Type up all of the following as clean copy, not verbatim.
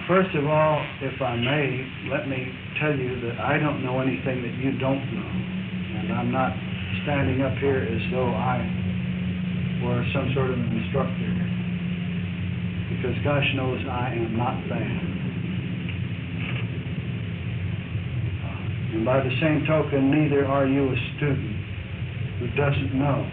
First of all, if I may, let me tell you that I don't know anything that you don't know. And I'm not standing up here as though I were some sort of an instructor. Because gosh knows I am not that. And by the same token, neither are you a student who doesn't know.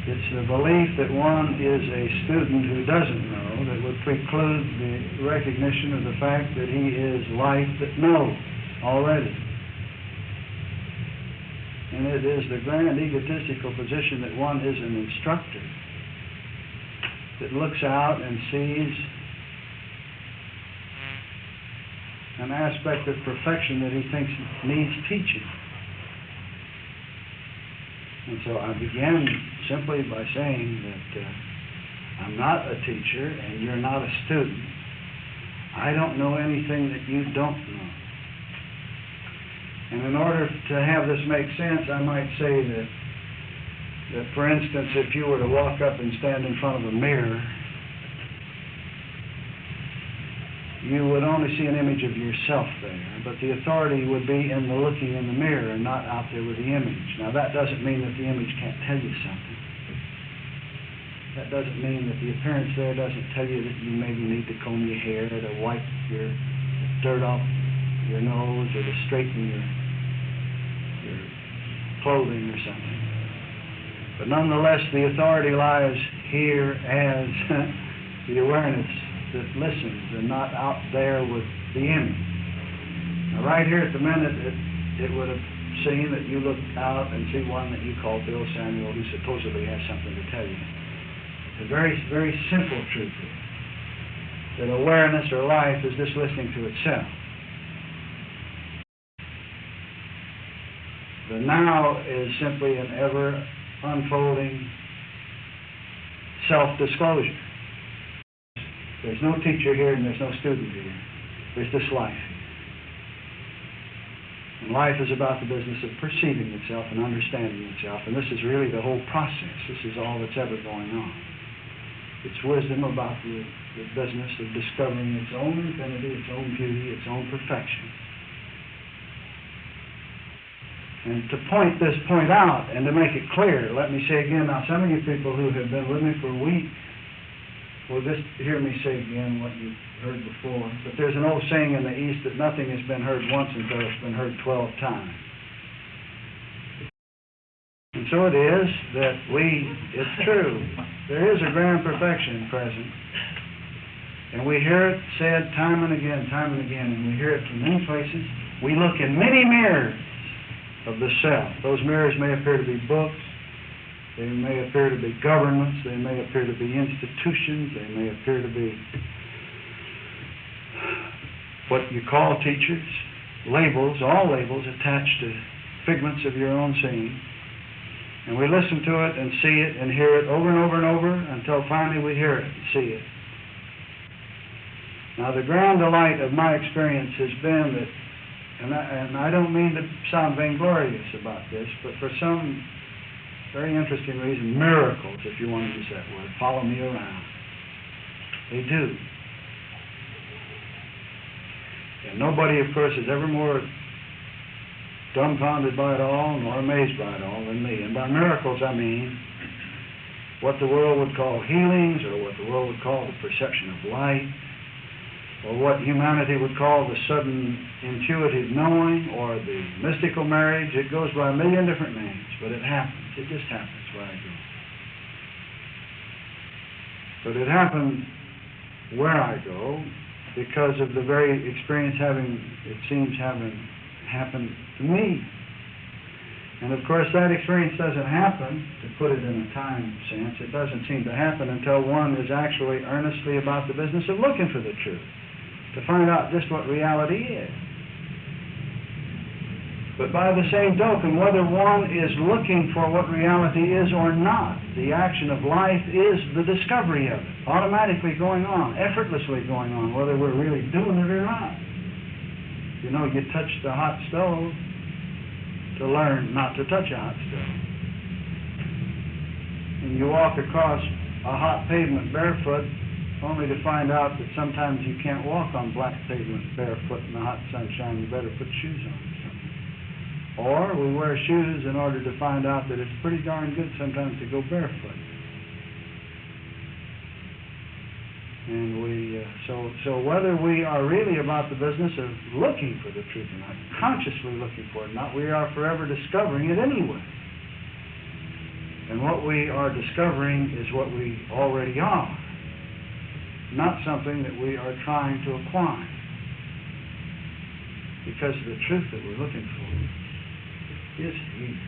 It's the belief that one is a student who doesn't know that would preclude the recognition of the fact that he is life that knows already. And it is the grand egotistical position that one is an instructor that looks out and sees an aspect of perfection that he thinks needs teaching. And so I began simply by saying that I'm not a teacher and you're not a student. I don't know anything that you don't know. And in order to have this make sense, I might say that for instance, if you were to walk up and stand in front of a mirror, you would only see an image of yourself there, but the authority would be in the looking in the mirror and not out there with the image. Now that doesn't mean that the image can't tell you something. That doesn't mean that the appearance there doesn't tell you that you maybe need to comb your hair, or to wipe your dirt off your nose, or to straighten your clothing or something. But nonetheless, the authority lies here as the awareness that listens and not out there with the image. Now right here at the minute, it would have seen that you look out and see one that you call Bill Samuel, who supposedly has something to tell you. It's a very, very simple truth here, that awareness or life is just listening to itself. The now is simply an ever unfolding self-disclosure. There's no teacher here and there's no student here. There's just life. And life is about the business of perceiving itself and understanding itself. And this is really the whole process. This is all that's ever going on. It's wisdom about the business of discovering its own infinity, its own beauty, its own perfection. And to point this point out and to make it clear, let me say again, now some of you people who have been with me for weeks will just hear me say again what you've heard before. But there's an old saying in the East that nothing has been heard once until it's been heard 12 times. And so it is that it's true, there is a grand perfection present. And we hear it said time and again, and we hear it from many places. We look in many mirrors of the self. Those mirrors may appear to be books, they may appear to be governments, they may appear to be institutions, they may appear to be what you call teachers, labels, all labels attached to figments of your own seeing. And we listen to it and see it and hear it over and over and over until finally we hear it and see it. Now the grand delight of my experience has been that, and I don't mean to sound vainglorious about this, but for some very interesting reason, miracles, if you want to use that word, follow me around. They do. And nobody, of course, is ever more dumbfounded by it all nor amazed by it all than me. And by miracles, I mean what the world would call healings, or what the world would call the perception of light, or what humanity would call the sudden intuitive knowing, or the mystical marriage. It goes by a million different names, but it happens. It just happens where I go. But it happened where I go because of the very experience it seems having happened to me. And of course that experience doesn't happen, to put it in a time sense, it doesn't seem to happen until one is actually earnestly about the business of looking for the truth, to find out just what reality is. But by the same token, whether one is looking for what reality is or not, the action of life is the discovery of it, automatically going on, effortlessly going on, whether we're really doing it or not. You know, you touch the hot stove to learn not to touch a hot stove. And you walk across a hot pavement barefoot, only to find out that sometimes you can't walk on black pavement barefoot in the hot sunshine. You better put shoes on. Or we wear shoes in order to find out that it's pretty darn good sometimes to go barefoot. And so whether we are really about the business of looking for the truth or not, consciously looking for it or not, we are forever discovering it anyway. And what we are discovering is what we already are, not something that we are trying to acquire. Because the truth that we're looking for is here.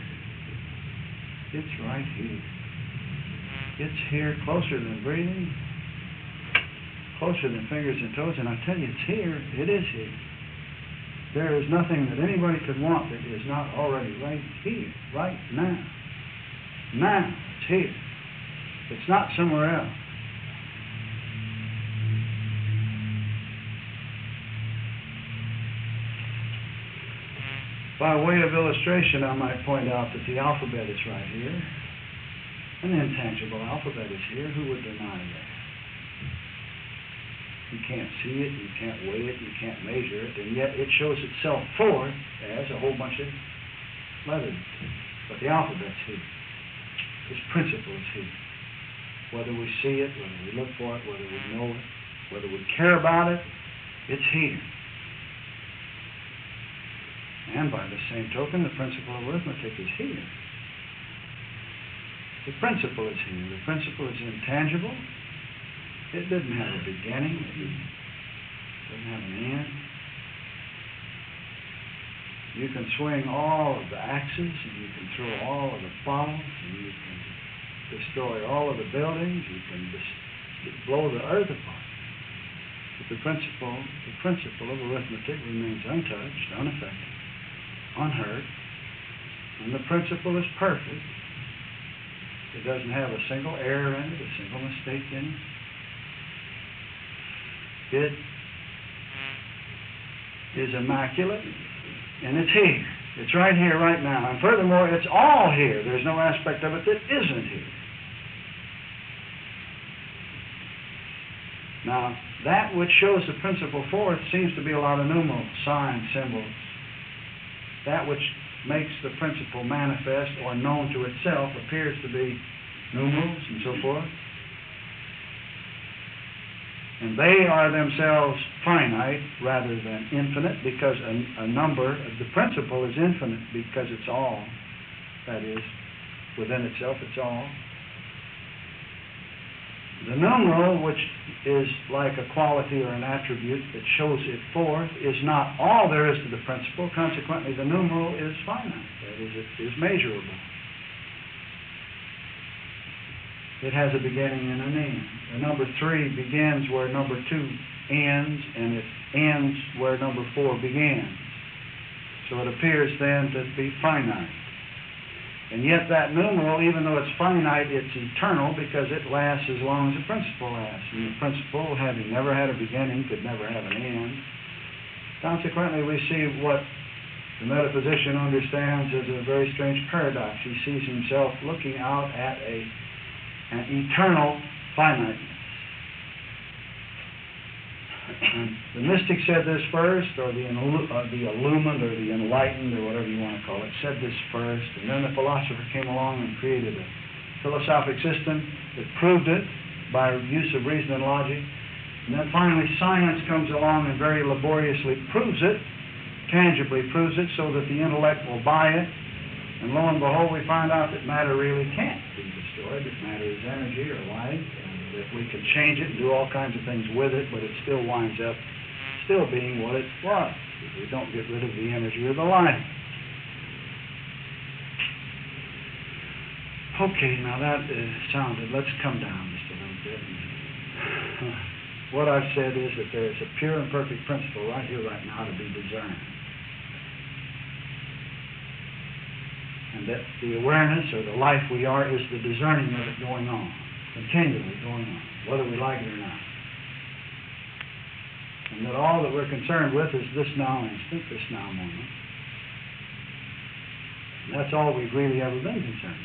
It's right here. It's here, closer than breathing, closer than fingers and toes, and I tell you, it's here. It is here. There is nothing that anybody could want that is not already right here, right now. Now, it's here. It's not somewhere else. By way of illustration, I might point out that the alphabet is right here. An intangible alphabet is here. Who would deny that? You can't see it, you can't weigh it, you can't measure it, and yet it shows itself forth as a whole bunch of letters. But the alphabet's here. This principle is here. Whether we see it, whether we look for it, whether we know it, whether we care about it, it's here. And by the same token, the principle of arithmetic is here. The principle is here. The principle is intangible. It doesn't have a beginning. It doesn't have an end. You can swing all of the axes, and you can throw all of the bottles, and you can destroy all of the buildings. You can blow the earth apart. But the principle of arithmetic remains untouched, unaffected, unhurt, and the principle is perfect. It doesn't have a single error in it, a single mistake in it. It is immaculate, and it's here. It's right here, right now. And furthermore, it's all here. There's no aspect of it that isn't here. Now, that which shows the principle forth seems to be a lot of numerals, signs, symbols. That which makes the principle manifest or known to itself appears to be numerals and so forth. And they are themselves finite rather than infinite, because a number, the principle is infinite because it's all. That is, within itself it's all. The numeral, which is like a quality or an attribute that shows it forth, is not all there is to the principle. Consequently, the numeral is finite. That is, it is measurable. It has a beginning and an end. The number 3 begins where number 2 ends, and it ends where number 4 begins. So it appears then to be finite. And yet that numeral, even though it's finite, it's eternal because it lasts as long as the principle lasts. And the principle, having never had a beginning, could never have an end. Consequently, we see what the metaphysician understands as a very strange paradox. He sees himself looking out at an eternal finiteness. And the mystic said this first, or the illumined, or the enlightened, or whatever you want to call it, said this first, and then the philosopher came along and created a philosophic system that proved it by use of reason and logic. And then finally science comes along and very laboriously proves it, tangibly proves it, so that the intellect will buy it. And lo and behold, we find out that matter really can't be destroyed, that matter is energy or light, and that we can change it and do all kinds of things with it, but it still winds up still being what it was, if we don't get rid of the energy or the light. Okay, now that sounded, let's come down just a little bit. What I've said is that there is a pure and perfect principle right here, right now, to be discerned. And that the awareness or the life we are is the discerning of it going on, continually going on, whether we like it or not. And that all that we're concerned with is this now instant, this now moment. And that's all we've really ever been concerned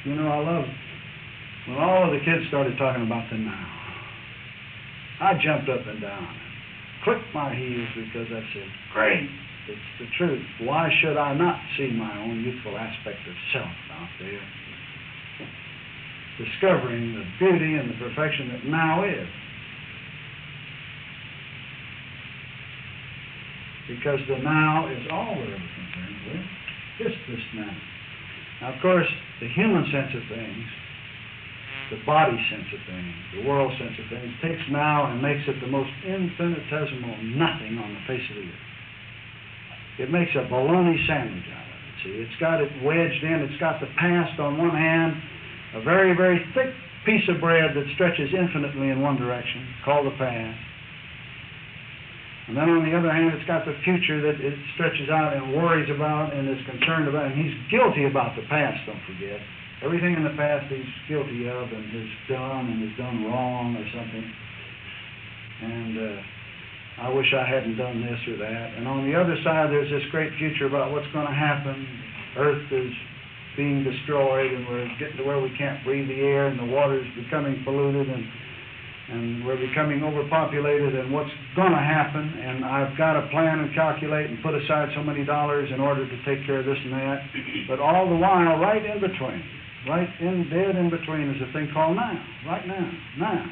with. You know, I love when all of the kids started talking about the now. I jumped up and down, clicked my heels because I said, great, it's the truth. Why should I not see my own youthful aspect of self out there? Discovering the beauty and the perfection that now is. Because the now is all we're ever concerned with, just this now. Now, of course, the human sense of things, the body sense of things, the world sense of things, takes now and makes it the most infinitesimal nothing on the face of the earth. It makes a bologna sandwich out of it, see. It's got it wedged in. It's got the past on one hand, a very, very thick piece of bread that stretches infinitely in one direction, called the past. And then on the other hand, it's got the future that it stretches out and worries about and is concerned about. And he's guilty about the past, don't forget. Everything in the past he's guilty of and has done wrong or something. And I wish I hadn't done this or that. And on the other side, there's this great future about what's going to happen. Earth is being destroyed, and we're getting to where we can't breathe the air, and the water's becoming polluted, and we're becoming overpopulated, and what's going to happen. And I've got to plan and calculate and put aside so many dollars in order to take care of this and that. But all the while, right in between, dead in between is a thing called now, right now, now.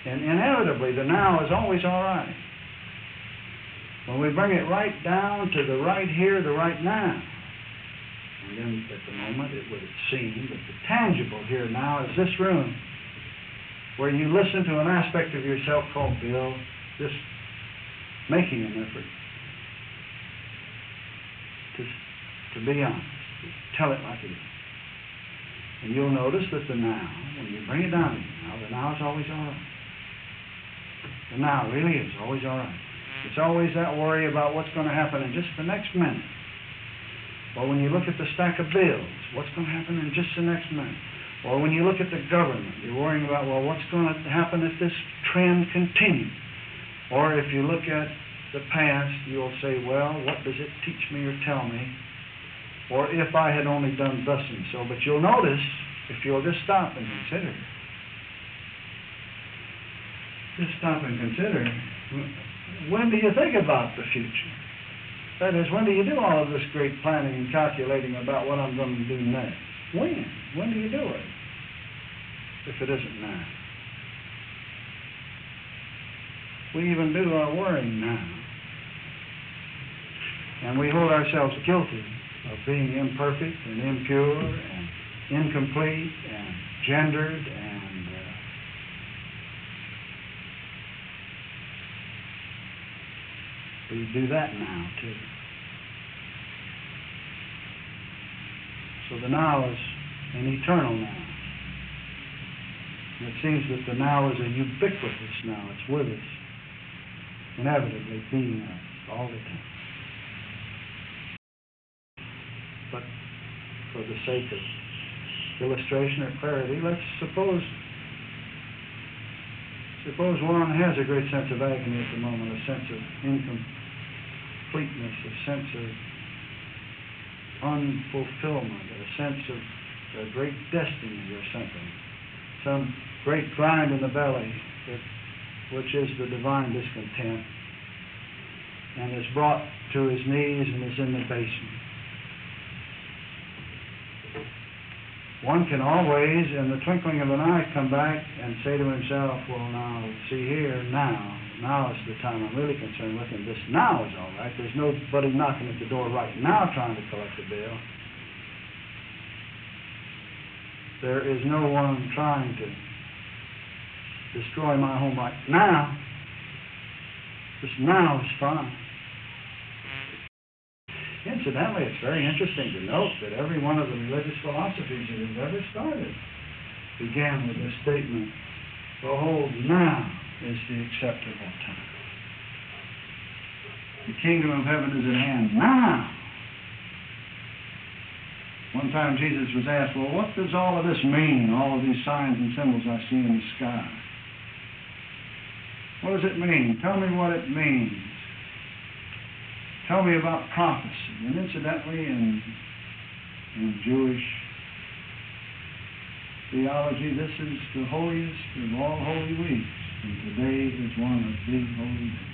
And inevitably, the now is always all right. When we bring it right down to the right here, the right now, and then at the moment it would seem that the tangible here now is this room, where you listen to an aspect of yourself called Bill, just making an effort to be honest, to tell it like it is. And you'll notice that the now, when you bring it down to the now is always all right. The now really is always all right. It's always that worry about what's going to happen in just the next minute. Or when you look at the stack of bills, what's going to happen in just the next minute. Or when you look at the government, you're worrying about, well, what's going to happen if this trend continues? Or if you look at the past, you'll say, well, what does it teach me or tell me? Or if I had only done thus and so. But you'll notice, if you'll just stop and consider, when do you think about the future? That is, when do you do all of this great planning and calculating about what I'm going to do next? When? When do you do it? If it isn't now. We even do our worrying now. And we hold ourselves guilty of being imperfect and impure and incomplete and gendered and we do that now too. So the now is an eternal now. And it seems that the now is a ubiquitous now. It's with us, inevitably being us all the time. But for the sake of illustration or clarity, let's suppose one has a great sense of agony at the moment, a sense of incompleteness, a sense of unfulfillment, a sense of a great destiny or something, some great grind in the belly, which is the divine discontent, and is brought to his knees and is in the basement. One can always, in the twinkling of an eye, come back and say to himself, well, now, see here, now is the time I'm really concerned with, and this now is all right. There's nobody knocking at the door right now trying to collect a bill. There is no one trying to destroy my home right now. This now is fine. Incidentally, it's very interesting to note that every one of the religious philosophies that has ever started began with this statement, behold, now is the acceptable time. The kingdom of heaven is at hand now. One time Jesus was asked, well, what does all of this mean, all of these signs and symbols I see in the sky? What does it mean? Tell me what it means. Tell me about prophecy. And incidentally, in Jewish theology, this is the holiest of all holy weeks, and today is one of the holy days.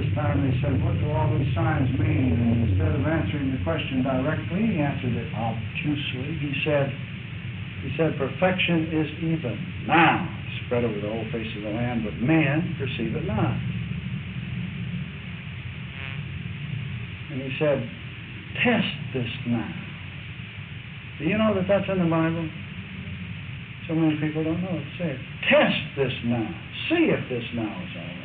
This time they said, what do all these signs mean? And instead of answering the question directly, he answered it obtusely. He said, perfection is even now spread over the whole face of the land, but men perceive it not. And he said, test this now. Do you know that that's in the Bible? So many people don't know it. Say it. Test this now. See if this now is all right.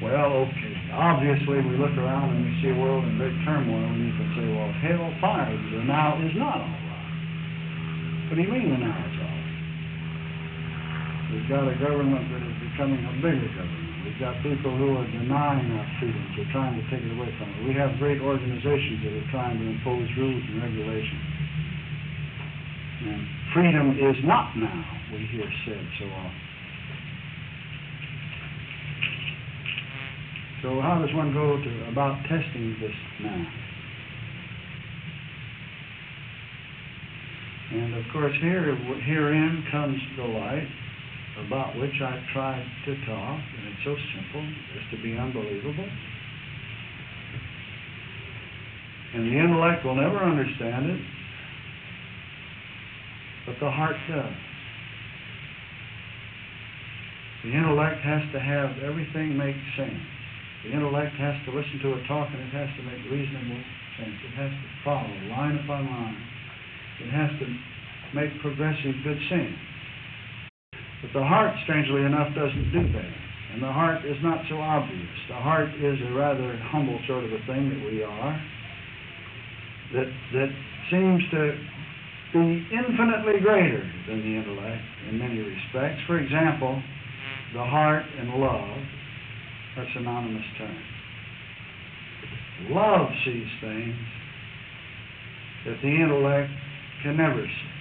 Well, okay. Obviously, we look around and we see a world in great turmoil, and you can say, well, hell, fire, the now is not all right. What do you mean the now is all right? We've got a government that is becoming a bigger government. We've got people who are denying our freedoms. They're trying to take it away from us. We have great organizations that are trying to impose rules and regulations. And freedom is not now, we hear said so often. So how does one go about testing this now? And of course herein comes the light, about which I've tried to talk, and it's so simple as to be unbelievable. And the intellect will never understand it, but the heart does. The intellect has to have everything make sense. The intellect has to listen to a talk, and it has to make reasonable sense. It has to follow line upon line. It has to make progressive good sense. But the heart, strangely enough, doesn't do that. And the heart is not so obvious. The heart is a rather humble sort of a thing that we are, that seems to be infinitely greater than the intellect in many respects. For example, the heart and love are synonymous terms. Love sees things that the intellect can never see.